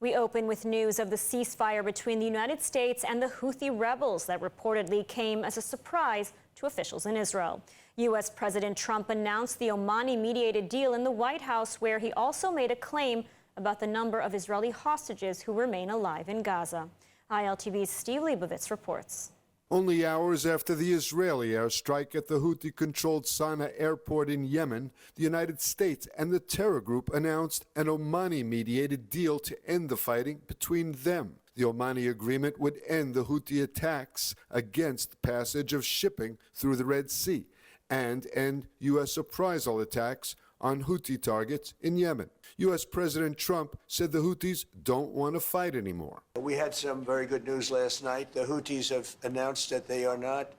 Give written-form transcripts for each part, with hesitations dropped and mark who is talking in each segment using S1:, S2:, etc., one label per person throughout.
S1: We open with news of the ceasefire between the United States and the Houthi rebels that reportedly came as a surprise to officials in Israel. U.S. President Trump announced the Omani-mediated deal in the White House, where he also made a claim about the number of Israeli hostages who remain alive in Gaza. ILTV's Steve Leibovitz reports.
S2: Only hours after the Israeli airstrike at the Houthi-controlled Sana'a airport in Yemen, the United States and the terror group announced an Omani-mediated deal to end the fighting between them. The Omani agreement would end the Houthi attacks against the passage of shipping through the Red Sea and end U.S. reprisal attacks on Houthi targets in Yemen. U.S. President Trump said the Houthis don't want to fight anymore.
S3: We had some very good news last night. The Houthis have announced that they are not,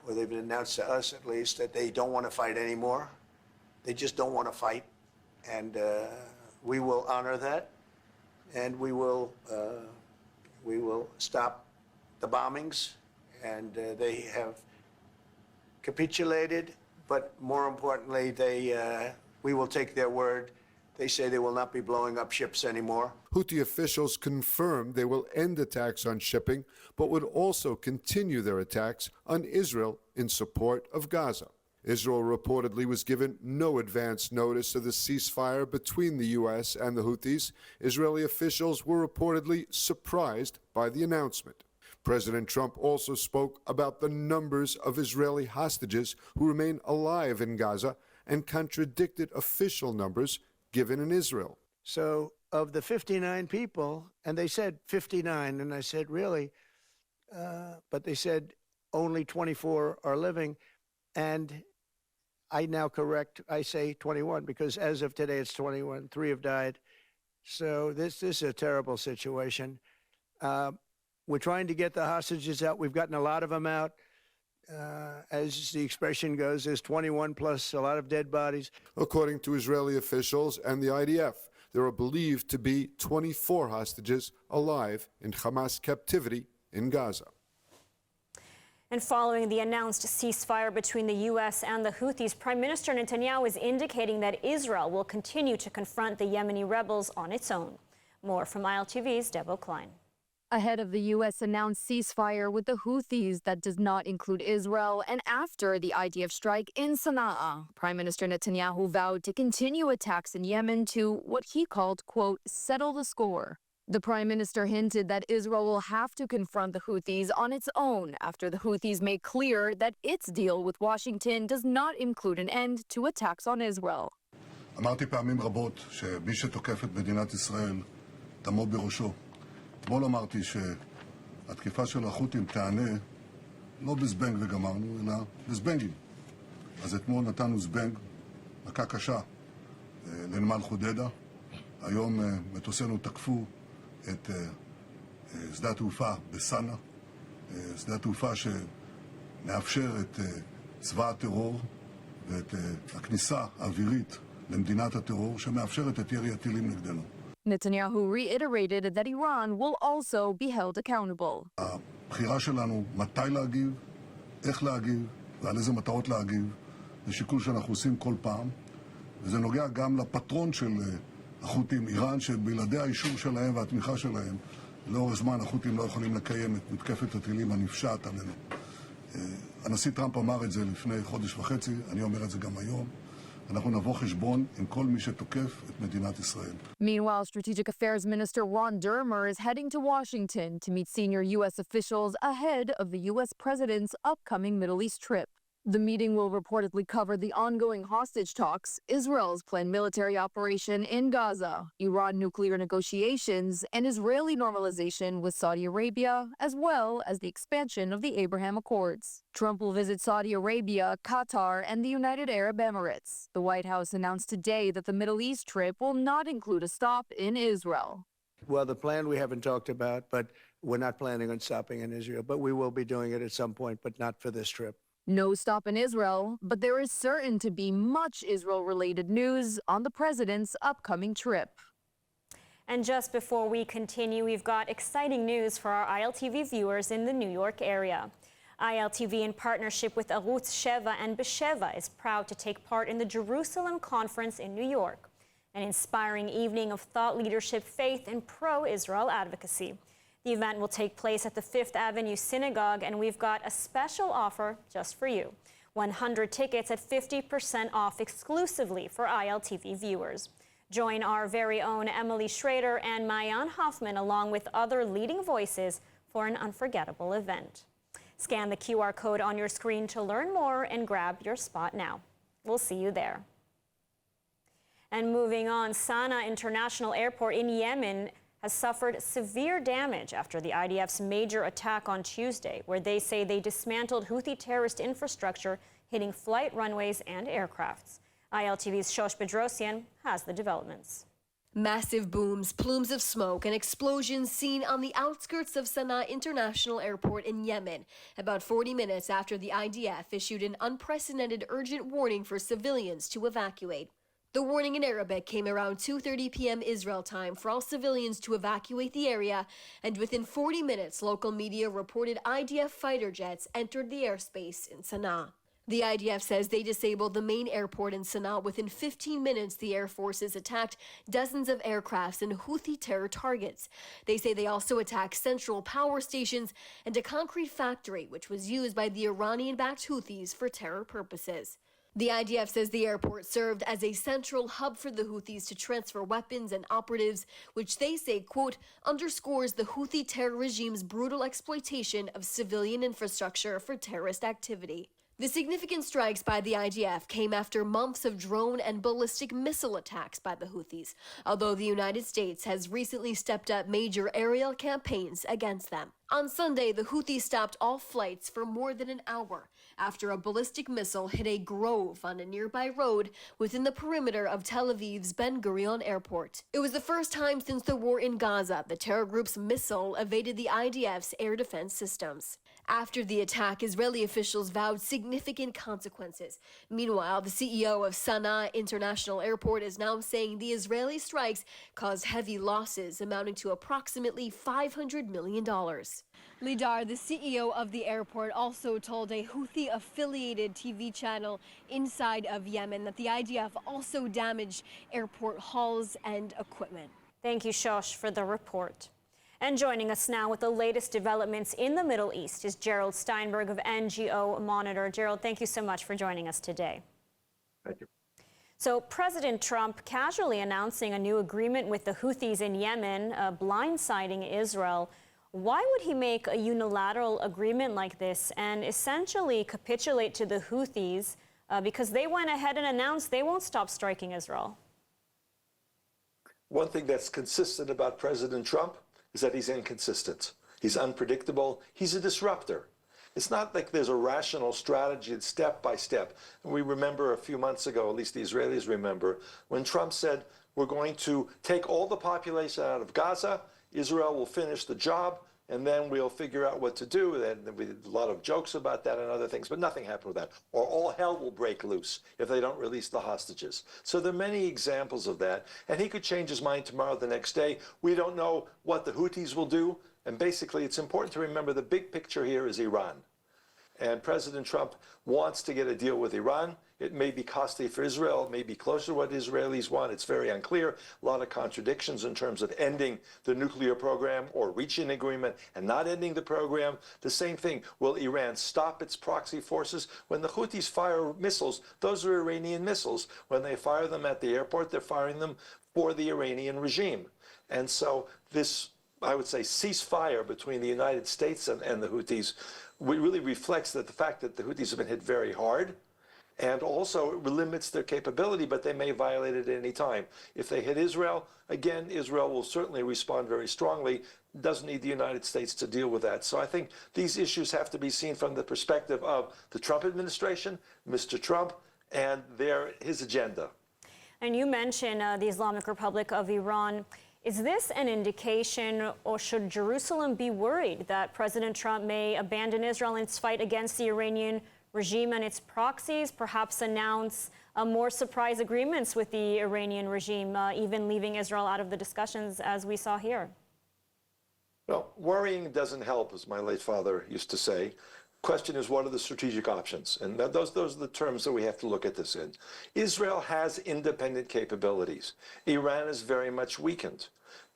S3: or they've announced to us at least, that they don't want to fight anymore. They just don't want to fight. And we will honor that. And we will stop the bombings. And they have capitulated, but more importantly, we will take their word. They say they will not be blowing up ships anymore.
S2: Houthi officials confirmed they will end attacks on shipping, but would also continue their attacks on Israel in support of Gaza. Israel reportedly was given no advance notice of the ceasefire between the U.S. and the Houthis. Israeli officials were reportedly surprised by the announcement. President Trump also spoke about the numbers of Israeli hostages who remain alive in Gaza and contradicted official numbers given in Israel.
S3: So of the 59 people, and they said 59, and I said, really? But they said only 24 are living, and I now correct, I say 21, because as of today it's 21, 3 have died. So this is a terrible situation. We're trying to get the hostages out. We've gotten a lot of them out. As the expression goes, there's 21 plus a lot of dead bodies.
S2: According to Israeli officials and the IDF, there are believed to be 24 hostages alive in Hamas captivity in Gaza.
S1: And following the announced ceasefire between the U.S. and the Houthis, Prime Minister Netanyahu is indicating that Israel will continue to confront the Yemeni rebels on its own. More from ILTV's Debo Klein.
S4: Ahead of the U.S. announced ceasefire with the Houthis that does not include Israel, and after the IDF strike in Sana'a, Prime Minister Netanyahu vowed to continue attacks in Yemen to what he called, quote, settle the score. The Prime Minister hinted that Israel will have to confront the Houthis on its own after the Houthis made clear that its deal with Washington does not include an end to attacks on Israel.
S5: אמרתי פעמים רבות שמי שתוקף את מדינת ישראל תעמוד בראשו. אתמול אמרתי שהתקיפה של החות'ים תענה לא בזבנג וגמרנו, אלא בזבנגים. אז אתמול נתנו זבנג, מכה קשה, לנמל חודדה. היום מטוסינו תקפו את שדה התעופה בסנה, שדה התעופה שמאפשר את צבא הטרור ואת הכניסה האווירית למדינת הטרור, שמאפשרת את ירי הטילים נגדנו.
S4: Netanyahu reiterated that Iran will also be held accountable.
S5: הבחירה שלנו מתי להגיב, איך להגיב ועל איזה מטרות להגיב, זה שיקול שאנחנו עושים כל פעם, וזה נוגע גם לפטרון של החות'ים, איראן, שבלעדי האישור שלהם והתמיכה שלהם, לאורך זמן החות'ים לא יכולים לקיים את מתקפת הטילים הנפשעת עלינו. הנשיא טראמפ אמר את זה לפני חודש וחצי, אני אומר את זה גם היום. אנחנו נבוא חשבון עם כל מי שתוקף את מדינת ישראל.
S4: Meanwhile, Strategic Affairs Minister Ron Dermer is heading to Washington to meet senior U.S. officials ahead of the U.S. president's upcoming Middle East trip. The meeting will reportedly cover the ongoing hostage talks, Israel's planned military operation in Gaza, Iran nuclear negotiations, and Israeli normalization with Saudi Arabia, as well as the expansion of the Abraham Accords. Trump will visit Saudi Arabia, Qatar, and the United Arab Emirates. The White House announced today that the Middle East trip will not include a stop in Israel.
S3: Well, the plan we haven't talked about, but we're not planning on stopping in Israel. But we will be doing it at some point, but not for this trip.
S4: No stop in Israel, but there is certain to be much Israel-related news on the president's upcoming trip.
S1: And just before we continue, we've got exciting news for our ILTV viewers in the New York area. ILTV, in partnership with Arutz 7 and B'Sheva, is proud to take part in the Jerusalem Conference in New York. an inspiring evening of thought leadership, faith, and pro-Israel advocacy. The event will take place at the Fifth Avenue Synagogue, and we've got a special offer just for you. 100 tickets at 50% off exclusively for ILTV viewers. Join our very own Emily Schrader and Mayan Hoffman along with other leading voices for an unforgettable event. Scan the QR code on your screen to learn more and grab your spot now. We'll see you there. And moving on, Sana'a International Airport in Yemen has suffered severe damage after the IDF's major attack on Tuesday, where they say they dismantled Houthi terrorist infrastructure, hitting flight runways and aircrafts. ILTV's Shosh Bedrosian has the developments.
S6: Massive booms, plumes of smoke, and explosions seen on the outskirts of Sana'a International Airport in Yemen, about 40 minutes after the IDF issued an unprecedented urgent warning for civilians to evacuate. The warning in Arabic came around 2:30 p.m. Israel time for all civilians to evacuate the area, and within 40 minutes, local media reported IDF fighter jets entered the airspace in Sana'a. The IDF says they disabled the main airport in Sana'a. Within 15 minutes, the Air Forces attacked dozens of aircrafts and Houthi terror targets. They say they also attacked central power stations and a concrete factory, which was used by the Iranian-backed Houthis for terror purposes. The IDF says the airport served as a central hub for the Houthis to transfer weapons and operatives, which they say, quote, underscores the Houthi terror regime's brutal exploitation of civilian infrastructure for terrorist activity. The significant strikes by the IDF came after months of drone and ballistic missile attacks by the Houthis, although the United States has recently stepped up major aerial campaigns against them. On Sunday, the Houthis stopped all flights for more than an hour after a ballistic missile hit a grove on a nearby road within the perimeter of Tel Aviv's Ben Gurion Airport. It was the first time since the war in Gaza the terror group's missile evaded the IDF's air defense systems. After the attack, Israeli officials vowed significant consequences. Meanwhile, the CEO of Sana'a International Airport is now saying the Israeli strikes caused heavy losses amounting to approximately $500 million. Lidar, the CEO of the airport, also told a Houthi-affiliated TV channel inside of Yemen that the IDF also damaged airport halls and equipment.
S1: Thank you, Shosh, for the report. And joining us now with the latest developments in the Middle East is Gerald Steinberg of NGO Monitor. Gerald, thank you so much for joining us today.
S7: Thank you.
S1: So President Trump casually announcing a new agreement with the Houthis in Yemen, blindsiding Israel. Why would he make a unilateral agreement like this and essentially capitulate to the Houthis because they went ahead and announced they won't stop striking Israel?
S7: One thing that's consistent about President Trump is that he's inconsistent. He's unpredictable. He's a disruptor. It's not like there's a rational strategy step by step. And we remember a few months ago, at least the Israelis remember, when Trump said, we're going to take all the population out of Gaza, Israel will finish the job, and then we'll figure out what to do. And we did a lot of jokes about that and other things, but nothing happened with that. Or all hell will break loose if they don't release the hostages. So there are many examples of that. And he could change his mind tomorrow, the next day. We don't know what the Houthis will do. And basically, it's important to remember the big picture here is Iran. And President Trump wants to get a deal with Iran. It may be costly for Israel. It may be closer to what Israelis want. It's very unclear. A lot of contradictions in terms of ending the nuclear program or reaching an agreement and not ending the program. The same thing. Will Iran stop its proxy forces? When the Houthis fire missiles, those are Iranian missiles. When they fire them at the airport, they're firing them for the Iranian regime. And so this, I would say, ceasefire between the United States and the Houthis really reflects that the fact that the Houthis have been hit very hard, and also it limits their capability, but they may violate it at any time. If they hit Israel, again, Israel will certainly respond very strongly. Doesn't need the United States to deal with that. So I think these issues have to be seen from the perspective of the Trump administration, Mr. Trump, and his agenda.
S1: And you mentioned the Islamic Republic of Iran. Is this an indication, or should Jerusalem be worried that President Trump may abandon Israel in its fight against the Iranian regime and its proxies, perhaps announce more surprise agreements with the Iranian regime, even leaving Israel out of the discussions as we saw here?
S7: Well, worrying doesn't help, as my late father used to say. Question is, what are the strategic options? And those are the terms that we have to look at this in. Israel has independent capabilities. Iran is very much weakened.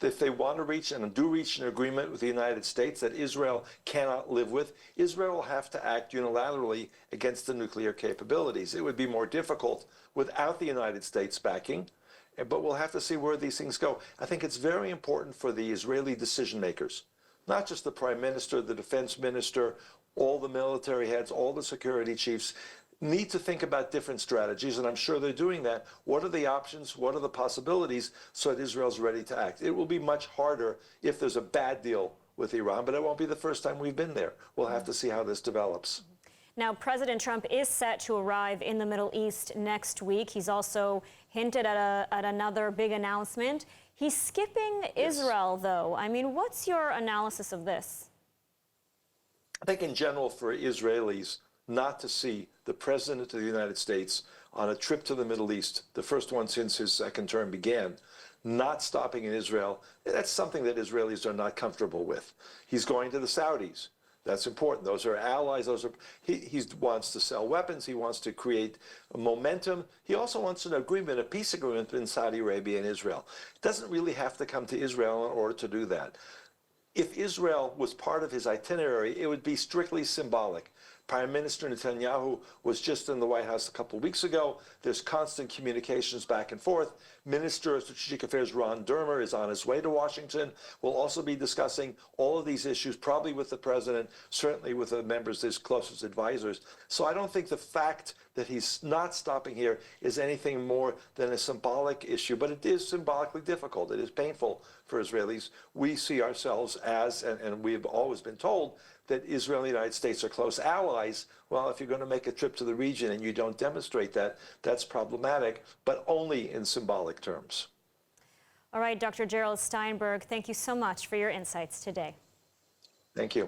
S7: If they want to reach and do reach an agreement with the United States that Israel cannot live with, Israel will have to act unilaterally against the nuclear capabilities. It would be more difficult without the United States backing, but we'll have to see where these things go. I think it's very important for the Israeli decision makers, not just the prime minister, the defense minister, all the military heads, all the security chiefs, need to think about different strategies, and I'm sure they're doing that. What are the options? What are the possibilities so that Israel's ready to act? It will be much harder if there's a bad deal with Iran, but it won't be the first time we've been there. We'll have to see how this develops.
S1: Now, President Trump is set to arrive in the Middle East next week. He's also hinted at another big announcement. He's skipping Israel, though. I mean, what's your analysis of this?
S7: I think in general for Israelis not to see the President of the United States on a trip to the Middle East, the first one since his second term began, not stopping in Israel, that's something that Israelis are not comfortable with. He's going to the Saudis. That's important. Those are allies. He wants to sell weapons. He wants to create a momentum. He also wants an agreement, a peace agreement between Saudi Arabia and Israel. Doesn't really have to come to Israel in order to do that. If Israel was part of his itinerary, it would be strictly symbolic. Prime Minister Netanyahu was just in the White House a couple of weeks ago. There's constant communications back and forth. Minister of Strategic Affairs Ron Dermer is on his way to Washington. We'll also be discussing all of these issues, probably with the president, certainly with the members, his closest advisors. So I don't think the fact that he's not stopping here is anything more than a symbolic issue, but it is symbolically difficult. It is painful for Israelis. We see ourselves as, and we've always been told, that Israel and the United States are close allies. Well, if you're going to make a trip to the region and you don't demonstrate that, that's problematic, but only in symbolic terms.
S1: All right, Dr. Gerald Steinberg, thank you so much for your insights today.
S7: Thank you.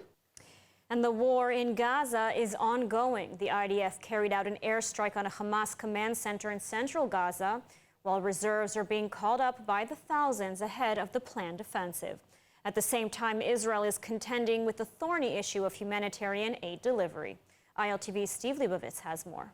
S1: And the war in Gaza is ongoing. The IDF carried out an airstrike on a Hamas command center in central Gaza, while reserves are being called up by the thousands ahead of the planned offensive. At the same time, Israel is contending with the thorny issue of humanitarian aid delivery. ILTV's Steve Leibovitz has more.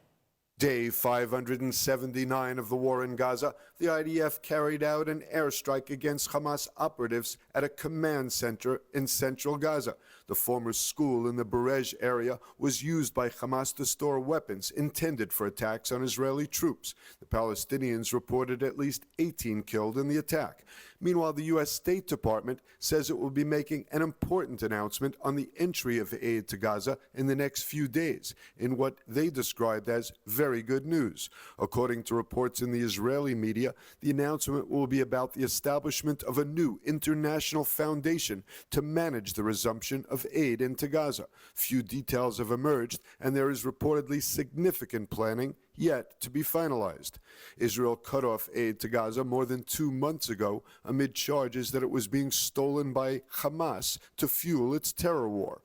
S2: Day 579 of the war in Gaza, the IDF carried out an airstrike against Hamas operatives at a command center in central Gaza. The former school in the Berej area was used by Hamas to store weapons intended for attacks on Israeli troops. The Palestinians reported at least 18 killed in the attack. Meanwhile, the U.S. State Department says it will be making an important announcement on the entry of aid to Gaza in the next few days, in what they described as very good news. According to reports in the Israeli media, the announcement will be about the establishment of a new international foundation to manage the resumption of aid into Gaza. Few details have emerged, and there is reportedly significant planning yet to be finalized. Israel cut off aid to Gaza more than 2 months ago amid charges that it was being stolen by Hamas to fuel its terror war.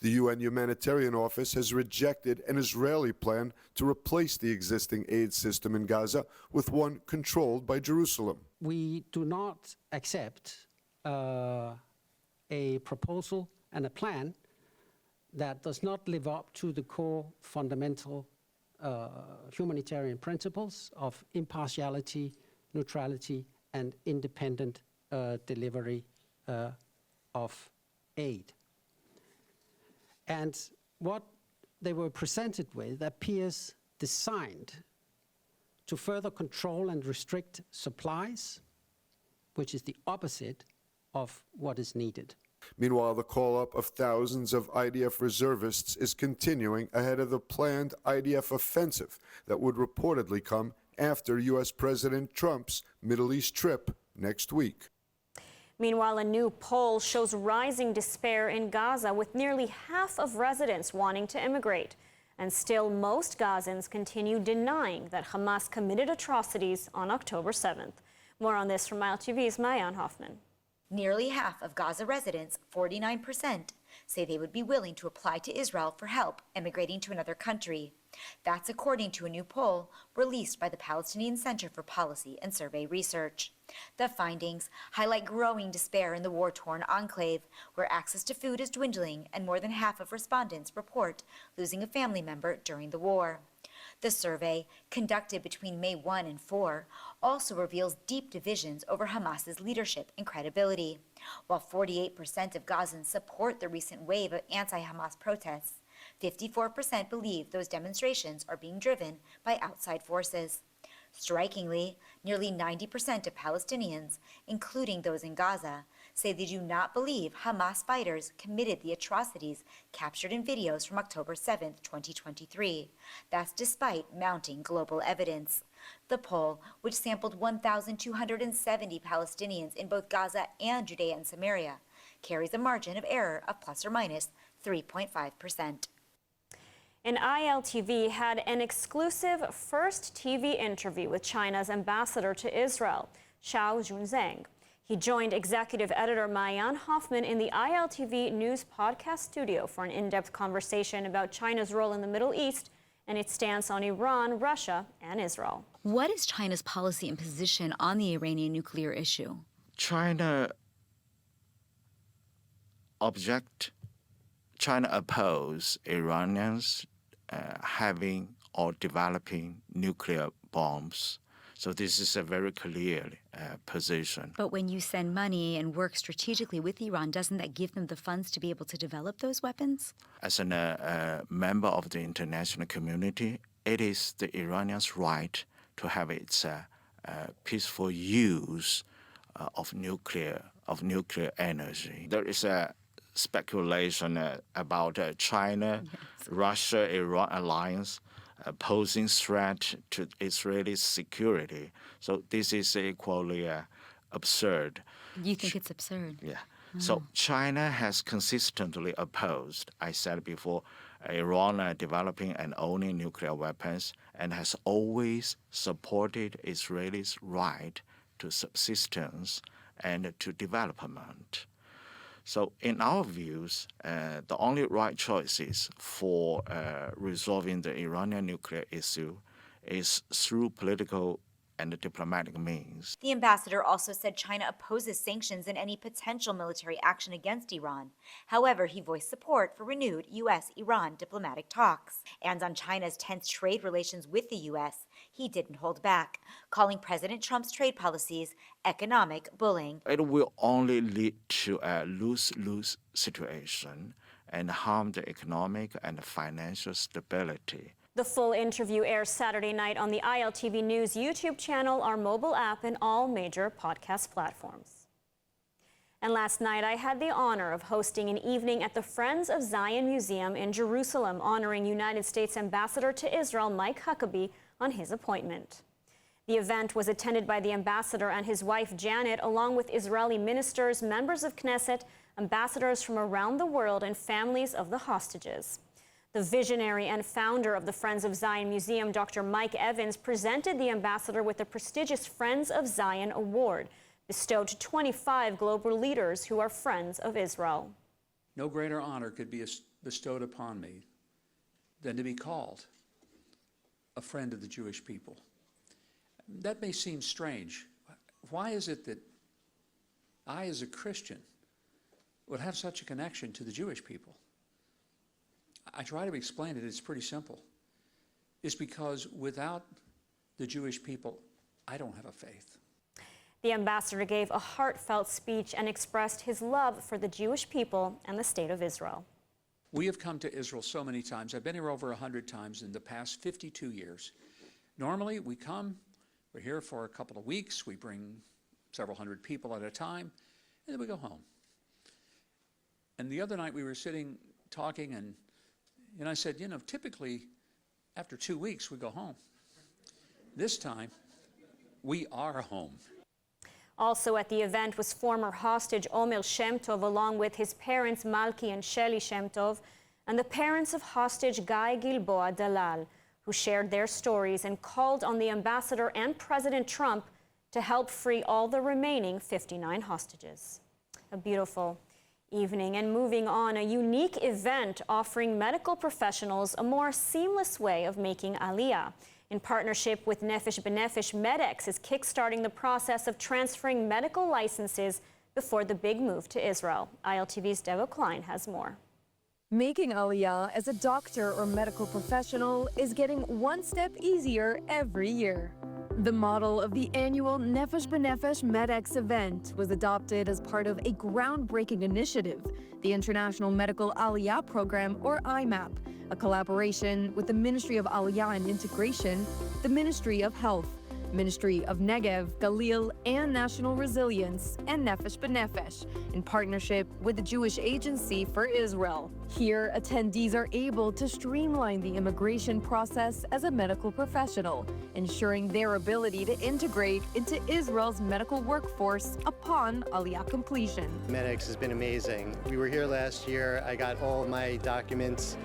S2: The UN Humanitarian Office has rejected an Israeli plan to replace the existing aid system in Gaza with one controlled by Jerusalem.
S8: We do not accept a proposal and a plan that does not live up to the core fundamental humanitarian principles of impartiality, neutrality, and independent delivery of aid. And what they were presented with appears designed to further control and restrict supplies, which is the opposite of what is needed.
S2: Meanwhile, the call-up of thousands of IDF reservists is continuing ahead of the planned IDF offensive that would reportedly come after U.S. President Trump's Middle East trip next week.
S1: Meanwhile, a new poll shows rising despair in Gaza, with nearly half of residents wanting to immigrate. And still, most Gazans continue denying that Hamas committed atrocities on October 7th. More on this from ILTV's Mayan Hoffman.
S9: Nearly half of Gaza residents, 49%, say they would be willing to apply to Israel for help emigrating to another country. That's according to a new poll released by the Palestinian Center for Policy and Survey Research. The findings highlight growing despair in the war-torn enclave, where access to food is dwindling and more than half of respondents report losing a family member during the war. The survey, conducted between May 1 and 4, also reveals deep divisions over Hamas's leadership and credibility. While 48% of Gazans support the recent wave of anti-Hamas protests, 54% believe those demonstrations are being driven by outside forces. Strikingly, nearly 90% of Palestinians, including those in Gaza, say they do not believe Hamas fighters committed the atrocities captured in videos from October 7, 2023. That's despite mounting global evidence. The poll, which sampled 1,270 Palestinians in both Gaza and Judea and Samaria, carries a margin of error of plus or minus 3.5%.
S1: And ILTV had an exclusive first TV interview with China's ambassador to Israel, Xiao Junzeng. He joined executive editor Mayan Hoffman in the ILTV News podcast studio for an in-depth conversation about China's role in the Middle East and its stance on Iran, Russia, and Israel.
S10: What is China's policy and position on the Iranian nuclear issue?
S11: China opposes Iranians having or developing nuclear bombs. So this is a very clear position.
S10: But when you send money and work strategically with Iran, doesn't that give them the funds to be able to develop those weapons?
S11: As a member of the international community, it is the Iranians' right to have its peaceful use of nuclear energy. There is a speculation about China-Russia-Iran alliance posing threat to Israeli security. So this is equally absurd.
S10: You think it's absurd?
S11: Yeah. So China has consistently opposed, I said before, Iran developing and owning nuclear weapons, and has always supported Israel's right to subsistence and to development. So in our views, the only right choices for resolving the Iranian nuclear issue is through political and diplomatic means.
S9: The ambassador also said China opposes sanctions and any potential military action against Iran. However, he voiced support for renewed U.S.-Iran diplomatic talks. And on China's tense trade relations with the U.S., he didn't hold back, calling President Trump's trade policies economic bullying.
S11: It will only lead to a lose-lose situation and harm the economic and financial stability.
S1: The full interview airs Saturday night on the ILTV News YouTube channel, our mobile app, and all major podcast platforms. And last night, I had the honor of hosting an evening at the Friends of Zion Museum in Jerusalem, honoring United States Ambassador to Israel Mike Huckabee on his appointment. The event was attended by the ambassador and his wife Janet, along with Israeli ministers, members of Knesset, ambassadors from around the world, and families of the hostages. The visionary and founder of the Friends of Zion Museum, Dr. Mike Evans, presented the ambassador with the prestigious Friends of Zion Award, bestowed to 25 global leaders who are friends of Israel.
S12: No greater honor could be bestowed upon me than to be called a friend of the Jewish people. That may seem strange. Why is it that I, as a Christian, would have such a connection to the Jewish people? I try to explain it. It's pretty simple. It's because without the Jewish people, I don't have a faith.
S1: The ambassador gave a heartfelt speech and expressed his love for the Jewish people and the state of Israel.
S12: We have come to Israel so many times. I've been here over 100 times in the past 52 years. Normally, we come, we're here for a couple of weeks, we bring several hundred people at a time, and then we go home. And the other night we were sitting talking, and I said, typically after 2 weeks we go home. This time, we are home.
S1: Also at the event was former hostage Omer Shem Tov, along with his parents Malki and Sheli Shem Tov, and the parents of hostage Guy Gilboa Dalal, who shared their stories and called on the ambassador and President Trump to help free all the remaining 59 hostages. A beautiful evening. And moving on, a unique event offering medical professionals a more seamless way of making Aliyah. In partnership with Nefesh B'Nefesh, Medex is kickstarting the process of transferring medical licenses before the big move to Israel. ILTV's Devo Klein has more.
S4: Making Aliyah as a doctor or medical professional is getting one step easier every year. The model of the annual Nefesh B'Nefesh Medex Event was adopted as part of a groundbreaking initiative, the International Medical Aliyah Program, or IMAP, a collaboration with the Ministry of Aliyah and Integration, the Ministry of Health, Ministry of Negev, Galil, and National Resilience, and Nefesh B'Nefesh, in partnership with the Jewish Agency for Israel. Here, attendees are able to streamline the immigration process as a medical professional, ensuring their ability to integrate into Israel's medical workforce upon Aliyah completion.
S13: Medex has been amazing. We were here last year. I got all of my documents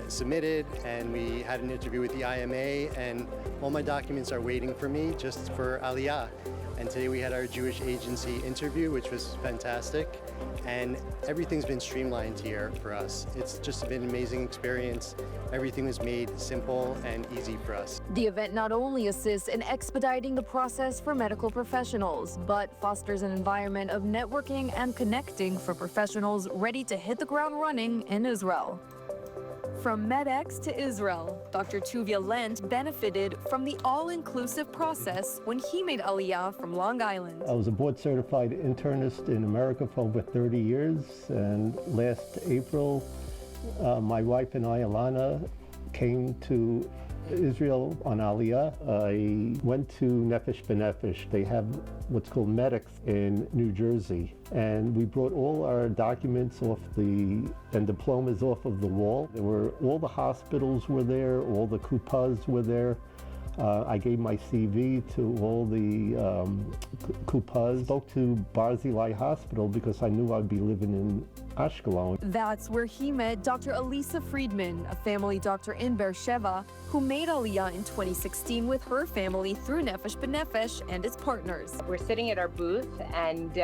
S13: submitted, and we had an interview with the IMA, and all my documents are waiting for me just for Aliyah. And today we had our Jewish agency interview, which was fantastic, and everything's been streamlined here for us. It's just been an amazing experience. Everything was made simple and easy for us.
S4: The event not only assists in expediting the process for medical professionals, but fosters an environment of networking and connecting for professionals ready to hit the ground running in Israel. From Medex to Israel, Dr. Tuvia Lent benefited from the all-inclusive process when he made Aliyah from Long Island.
S14: I was a board-certified internist in America for over 30 years, and last April, my wife and I, Alana, came to Israel on Aliyah. I went to Nefesh B'Nefesh. They have what's called Medex in New Jersey. And we brought all our documents and diplomas off of the wall. All the hospitals were there, all the kupas were there. I gave my CV to all the kupas. Spoke to Barzilai Hospital because I knew I'd be living in Ashkelon.
S4: That's where he met Dr. Elisa Friedman, a family doctor in Beersheba, who made Aliyah in 2016 with her family through Nefesh B'Nefesh and its partners.
S15: We're sitting at our booth, and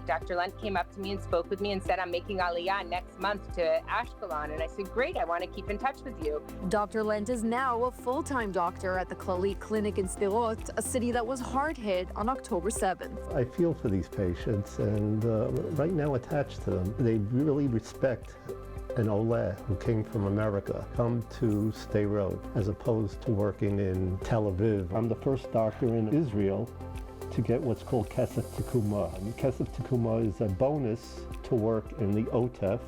S15: Dr. Lent came up to me and spoke with me and said, I'm making Aliyah next month to Ashkelon. And I said, great, I want to keep in touch with you.
S4: Dr. Lent is now a full-time doctor at the Clalit Clinic in Sderot, a city that was hard hit on October 7th.
S14: I feel for these patients, and right now attached to them. They really respect an Oleh who came from America, come to Sderot, as opposed to working in Tel Aviv. I'm the first doctor in Israel to get what's called Kesef Tekuma. Kesef Tekuma is a bonus to work in the OTEF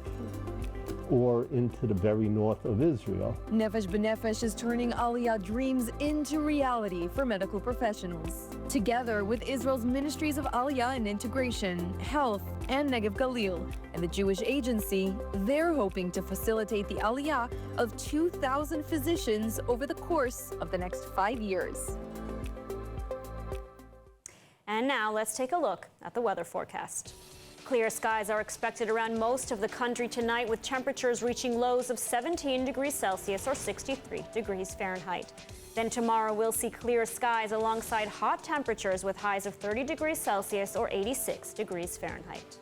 S14: or into the very north of Israel.
S4: Nefesh B'Nefesh is turning Aliyah dreams into reality for medical professionals. Together with Israel's Ministries of Aliyah and Integration, Health, and Negev Galil, and the Jewish Agency, they're hoping to facilitate the Aliyah of 2,000 physicians over the course of the next 5 years.
S1: And now let's take a look at the weather forecast. Clear skies are expected around most of the country tonight, with temperatures reaching lows of 17 degrees Celsius or 63 degrees Fahrenheit. Then tomorrow we'll see clear skies alongside hot temperatures with highs of 30 degrees Celsius or 86 degrees Fahrenheit.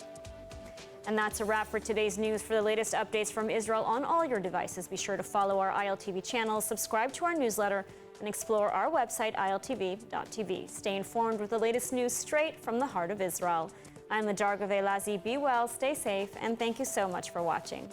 S1: And that's a wrap for today's news. For the latest updates from Israel on all your devices, be sure to follow our ILTV channel, subscribe to our newsletter, and explore our website, iltv.tv. Stay informed with the latest news straight from the heart of Israel. I'm Lajar Gavelazi. Be well, stay safe, and thank you so much for watching.